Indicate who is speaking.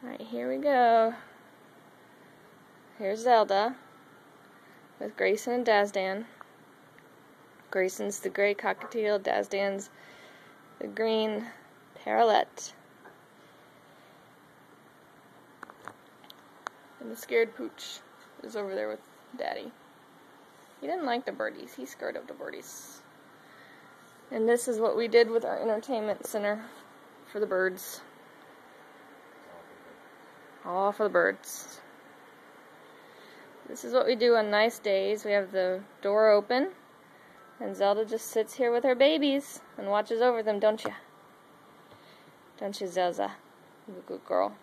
Speaker 1: Alright, here we go. Here's Zelda with Grayson and Dazdan. Grayson's the gray cockatiel, Dazdan's the green parrotlet. And the scared pooch is over there with Daddy. He didn't like the birdies. He's scared of the birdies. And this is what we did with our entertainment center for the birds. All for the birds. This is what we do on nice days. We have the door open, and Zelda just sits here with her babies and watches over them, don't you? Don't you, Zelda? You're a good girl.